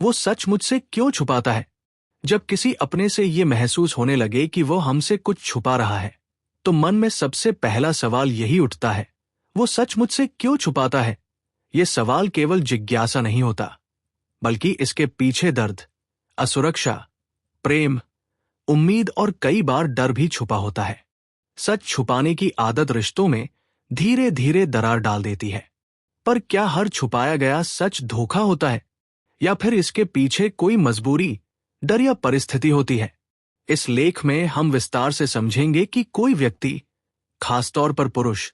वो सच मुझसे क्यों छुपाता है? जब किसी अपने से ये महसूस होने लगे कि वो हमसे कुछ छुपा रहा है, तो मन में सबसे पहला सवाल यही उठता है, वो सच मुझसे क्यों छुपाता है? ये सवाल केवल जिज्ञासा नहीं होता, बल्कि इसके पीछे दर्द, असुरक्षा, प्रेम, उम्मीद और कई बार डर भी छुपा होता है। सच छुपाने की आदत रिश्तों में धीरे धीरे दरार डाल देती है। पर क्या हर छुपाया गया सच धोखा होता है, या फिर इसके पीछे कोई मजबूरी, डर या परिस्थिति होती है? इस लेख में हम विस्तार से समझेंगे कि कोई व्यक्ति, खासतौर पर पुरुष,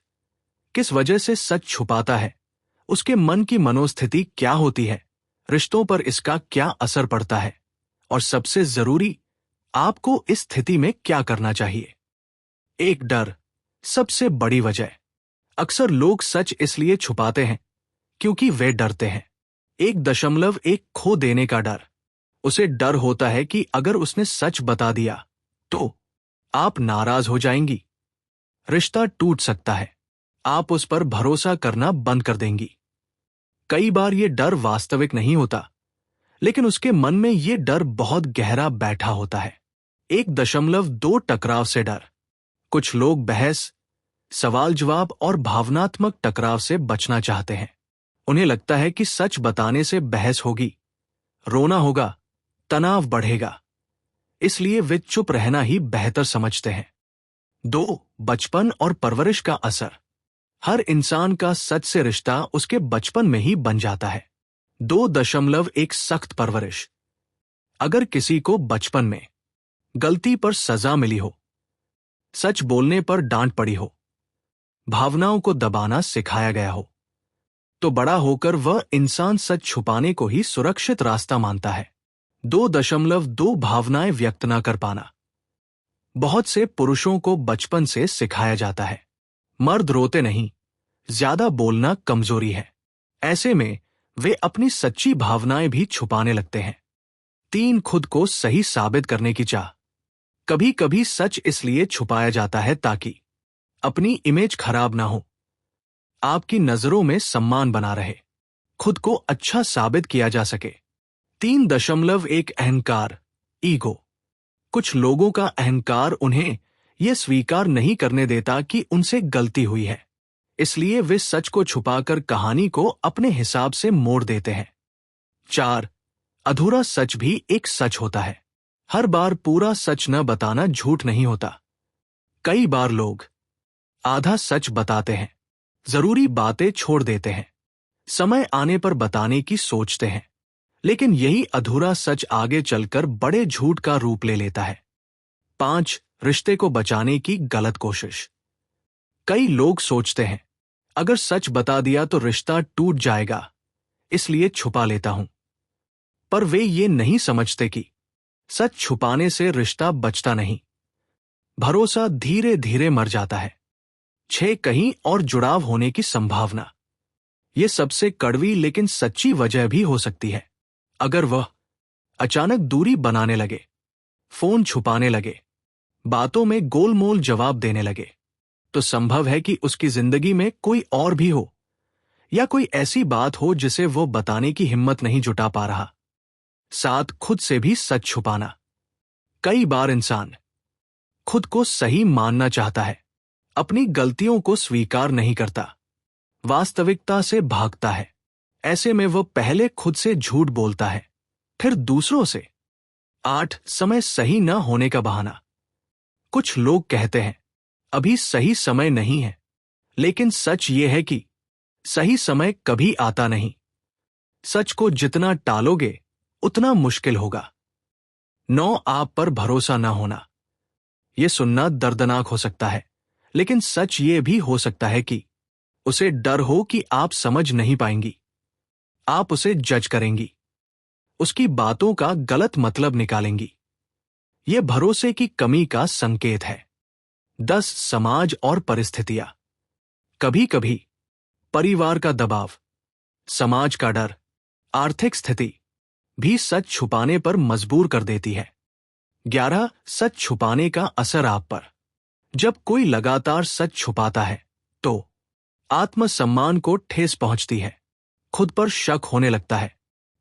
किस वजह से सच छुपाता है, उसके मन की मनोस्थिति क्या होती है, रिश्तों पर इसका क्या असर पड़ता है, और सबसे जरूरी, आपको इस स्थिति में क्या करना चाहिए। एक, डर, सबसे बड़ी वजह। अक्सर लोग सच इसलिए छुपाते हैं क्योंकि वे डरते हैं। 1.1 खो देने का डर। उसे डर होता है कि अगर उसने सच बता दिया तो आप नाराज हो जाएंगी, रिश्ता टूट सकता है, आप उस पर भरोसा करना बंद कर देंगी। कई बार ये डर वास्तविक नहीं होता, लेकिन उसके मन में ये डर बहुत गहरा बैठा होता है। 1.2 टकराव से डर। कुछ लोग बहस, सवाल जवाब और भावनात्मक टकराव से बचना चाहते हैं। उन्हें लगता है कि सच बताने से बहस होगी, रोना होगा, तनाव बढ़ेगा, इसलिए वे चुप रहना ही बेहतर समझते हैं। 2. बचपन और परवरिश का असर। हर इंसान का सच से रिश्ता उसके बचपन में ही बन जाता है। 2.1 सख्त परवरिश। अगर किसी को बचपन में गलती पर सजा मिली हो, सच बोलने पर डांट पड़ी हो, भावनाओं को दबाना सिखाया गया हो, तो बड़ा होकर वह इंसान सच छुपाने को ही सुरक्षित रास्ता मानता है। 2.2 भावनाएं व्यक्त न कर पाना। बहुत से पुरुषों को बचपन से सिखाया जाता है, मर्द रोते नहीं, ज्यादा बोलना कमजोरी है। ऐसे में वे अपनी सच्ची भावनाएं भी छुपाने लगते हैं। 3. खुद को सही साबित करने की चाह। कभी कभी सच इसलिए छुपाया जाता है ताकि अपनी इमेज खराब ना हो, आपकी नजरों में सम्मान बना रहे, खुद को अच्छा साबित किया जा सके। 3.1 अहंकार, ईगो। कुछ लोगों का अहंकार उन्हें यह स्वीकार नहीं करने देता कि उनसे गलती हुई है, इसलिए वे सच को छुपाकर कहानी को अपने हिसाब से मोड़ देते हैं। 4. अधूरा सच भी एक सच होता है। हर बार पूरा सच न बताना झूठ नहीं होता। कई बार लोग आधा सच बताते हैं, जरूरी बातें छोड़ देते हैं, समय आने पर बताने की सोचते हैं, लेकिन यही अधूरा सच आगे चलकर बड़े झूठ का रूप ले लेता है। 5. रिश्ते को बचाने की गलत कोशिश। कई लोग सोचते हैं, अगर सच बता दिया तो रिश्ता टूट जाएगा, इसलिए छुपा लेता हूं। पर वे ये नहीं समझते कि सच छुपाने से रिश्ता बचता नहीं, भरोसा धीरे धीरे मर जाता है। 6. कहीं और जुड़ाव होने की संभावना। यह सबसे कड़वी लेकिन सच्ची वजह भी हो सकती है। अगर वह अचानक दूरी बनाने लगे, फोन छुपाने लगे, बातों में गोलमोल जवाब देने लगे, तो संभव है कि उसकी जिंदगी में कोई और भी हो, या कोई ऐसी बात हो जिसे वो बताने की हिम्मत नहीं जुटा पा रहा। 7. खुद से भी सच छुपाना। कई बार इंसान खुद को सही मानना चाहता है, अपनी गलतियों को स्वीकार नहीं करता, वास्तविकता से भागता है। ऐसे में वह पहले खुद से झूठ बोलता है, फिर दूसरों से। 8. समय सही न होने का बहाना। कुछ लोग कहते हैं, अभी सही समय नहीं है, लेकिन सच ये है कि सही समय कभी आता नहीं। सच को जितना टालोगे उतना मुश्किल होगा। 9. आप पर भरोसा न होना। यह सुनना दर्दनाक हो सकता है, लेकिन सच ये भी हो सकता है कि उसे डर हो कि आप समझ नहीं पाएंगी, आप उसे जज करेंगी, उसकी बातों का गलत मतलब निकालेंगी। यह भरोसे की कमी का संकेत है। 10. समाज और परिस्थितियां। कभी कभी परिवार का दबाव, समाज का डर, आर्थिक स्थिति भी सच छुपाने पर मजबूर कर देती है। 11. सच छुपाने का असर आप पर। जब कोई लगातार सच छुपाता है तो आत्मसम्मान को ठेस पहुंचती है, खुद पर शक होने लगता है,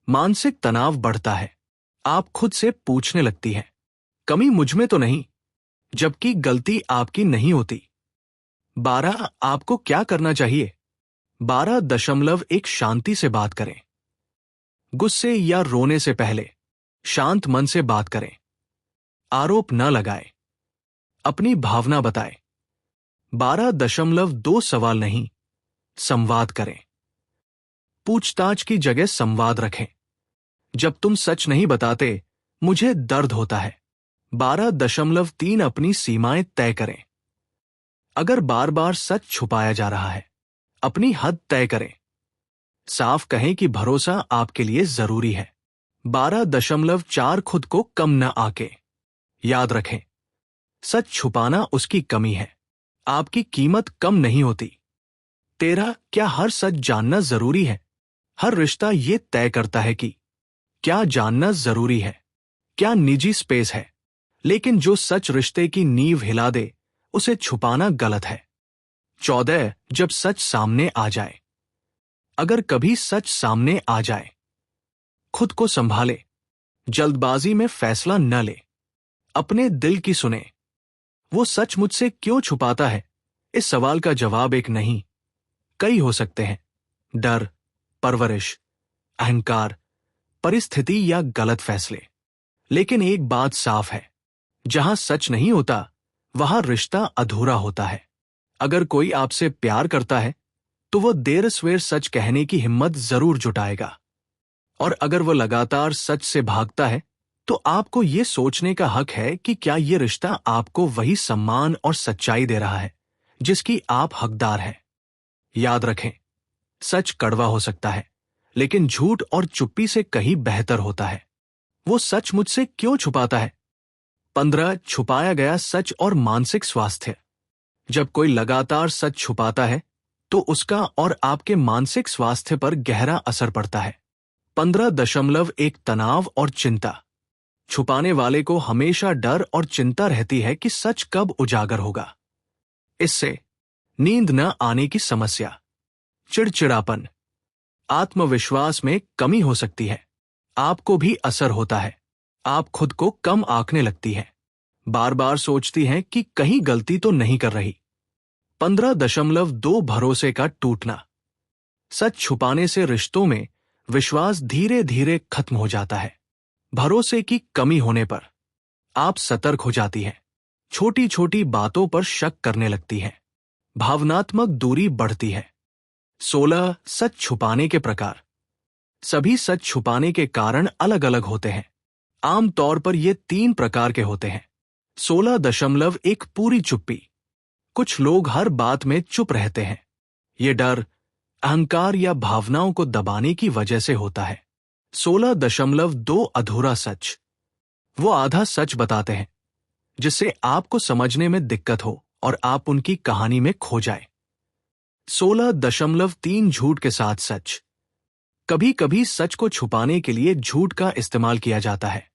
मानसिक तनाव बढ़ता है। आप खुद से पूछने लगती हैं, कमी मुझ में तो नहीं, जबकि गलती आपकी नहीं होती। 12 आपको क्या करना चाहिए? 12.1 शांति से बात करें। गुस्से या रोने से पहले शांत मन से बात करें। आरोप न लगाएं, अपनी भावना बताएं। 12.2 सवाल नहीं, संवाद करें। पूछताछ की जगह संवाद रखें। जब तुम सच नहीं बताते, मुझे दर्द होता है। 12.3 अपनी सीमाएं तय करें। अगर बार बार सच छुपाया जा रहा है, अपनी हद तय करें। साफ कहें कि भरोसा आपके लिए जरूरी है। 12.4 खुद को कम न आके। याद रखें, सच छुपाना उसकी कमी है, आपकी कीमत कम नहीं होती। 13 क्या हर सच जानना जरूरी है? हर रिश्ता ये तय करता है कि क्या जानना जरूरी है, क्या निजी स्पेस है। लेकिन जो सच रिश्ते की नींव हिला दे, उसे छुपाना गलत है। 14 जब सच सामने आ जाए। अगर कभी सच सामने आ जाए, खुद को संभाले। जल्दबाजी में फैसला न ले, अपने दिल की सुने। वो सच मुझसे क्यों छुपाता है? इस सवाल का जवाब एक नहीं, कई हो सकते हैं। डर, परवरिश, अहंकार, परिस्थिति या गलत फैसले। लेकिन एक बात साफ है, जहां सच नहीं होता, वहां रिश्ता अधूरा होता है। अगर कोई आपसे प्यार करता है, तो वो देर सवेर सच कहने की हिम्मत जरूर जुटाएगा। और अगर वो लगातार सच से भागता है, तो आपको ये सोचने का हक है कि क्या ये रिश्ता आपको वही सम्मान और सच्चाई दे रहा है जिसकी आप हकदार हैं। याद रखें, सच कड़वा हो सकता है, लेकिन झूठ और चुप्पी से कहीं बेहतर होता है। वो सच मुझसे क्यों छुपाता है? 15 छुपाया गया सच और मानसिक स्वास्थ्य। जब कोई लगातार सच छुपाता है, तो उसका और आपके मानसिक स्वास्थ्य पर गहरा असर पड़ता है। 15.1 तनाव और चिंता। छुपाने वाले को हमेशा डर और चिंता रहती है कि सच कब उजागर होगा। इससे नींद न आने की समस्या, चिड़चिड़ापन, आत्मविश्वास में कमी हो सकती है। आपको भी असर होता है। आप खुद को कम आंकने लगती हैं। बार बार सोचती हैं कि कहीं गलती तो नहीं कर रही। 15.2 भरोसे का टूटना। सच छुपाने से रिश्तों में विश्वास धीरे धीरे खत्म हो जाता है। भरोसे की कमी होने पर आप सतर्क हो जाती हैं। छोटी छोटी बातों पर शक करने लगती हैं। भावनात्मक दूरी बढ़ती है। 16 सच छुपाने के प्रकार। सभी सच छुपाने के कारण अलग अलग होते हैं। आमतौर पर ये 3 प्रकार के होते हैं। 16.1 पूरी चुप्पी। कुछ लोग हर बात में चुप रहते हैं। ये डर, अहंकार या भावनाओं को दबाने की वजह से होता है। 16.2 अधूरा सच। वो आधा सच बताते हैं, जिससे आपको समझने में दिक्कत हो और आप उनकी कहानी में खो जाए। 16.3 झूठ के साथ सच। कभी कभी सच को छुपाने के लिए झूठ का इस्तेमाल किया जाता है।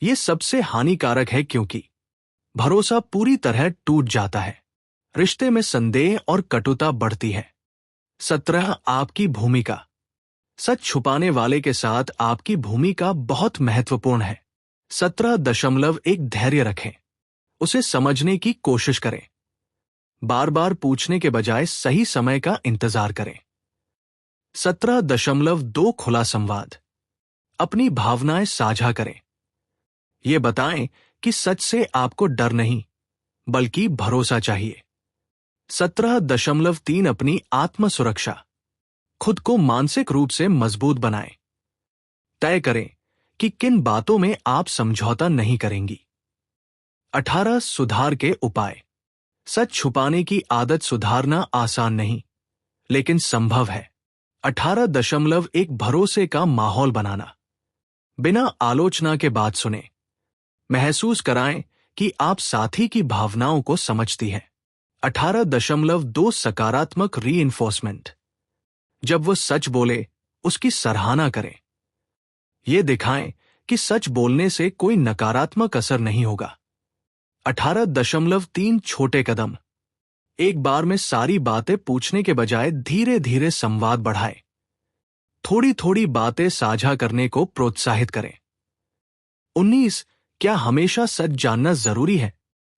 ये सबसे हानिकारक है क्योंकि भरोसा पूरी तरह टूट जाता है। रिश्ते में संदेह और कटुता बढ़ती है। 17 आपकी भूमिका। सच छुपाने वाले के साथ आपकी भूमिका बहुत महत्वपूर्ण है। 17.1 धैर्य रखें, उसे समझने की कोशिश करें। बार बार पूछने के बजाय सही समय का इंतजार करें। 17.2 खुला संवाद। अपनी भावनाएं साझा करें। ये बताएं कि सच से आपको डर नहीं, बल्कि भरोसा चाहिए। 17.3 अपनी आत्म सुरक्षा। खुद को मानसिक रूप से मजबूत बनाएं। तय करें कि किन बातों में आप समझौता नहीं करेंगी। 18 सुधार के उपाय। सच छुपाने की आदत सुधारना आसान नहीं, लेकिन संभव है। 18.1 भरोसे का माहौल बनाना। बिना आलोचना के बात सुने। महसूस कराएं कि आप साथी की भावनाओं को समझती हैं। 18.2 सकारात्मक रीइंफोर्समेंट। जब वो सच बोले, उसकी सराहना करें। ये दिखाएं कि सच बोलने से कोई नकारात्मक असर नहीं होगा। 18.3 छोटे कदम। एक बार में सारी बातें पूछने के बजाय धीरे धीरे संवाद बढ़ाएं। थोड़ी थोड़ी बातें साझा करने को प्रोत्साहित करें। 19. क्या हमेशा सच जानना जरूरी है?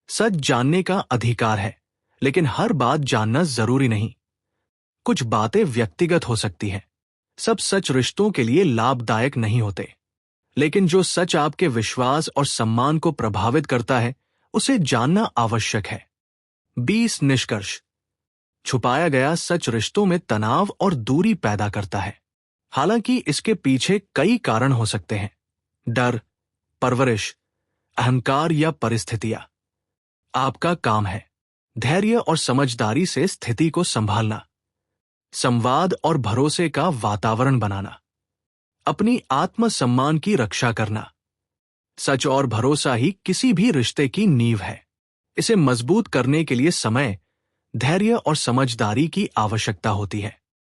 सच जानने का अधिकार है, लेकिन हर बात जानना जरूरी नहीं। कुछ बातें व्यक्तिगत हो सकती हैं। सब सच रिश्तों के लिए लाभदायक नहीं होते, लेकिन जो सच आपके विश्वास और सम्मान को प्रभावित करता है, उसे जानना आवश्यक है। 20. निष्कर्ष। छुपाया गया सच रिश्तों में तनाव और दूरी पैदा करता है। हालांकि इसके पीछे कई कारण हो सकते हैं। डर, परवरिश, अहंकार या परिस्थितियां। आपका काम है धैर्य और समझदारी से स्थिति को संभालना, संवाद और भरोसे का वातावरण बनाना, अपनी आत्मसम्मान की रक्षा करना। सच और भरोसा ही किसी भी रिश्ते की नींव है। इसे मजबूत करने के लिए समय, धैर्य और समझदारी की आवश्यकता होती है।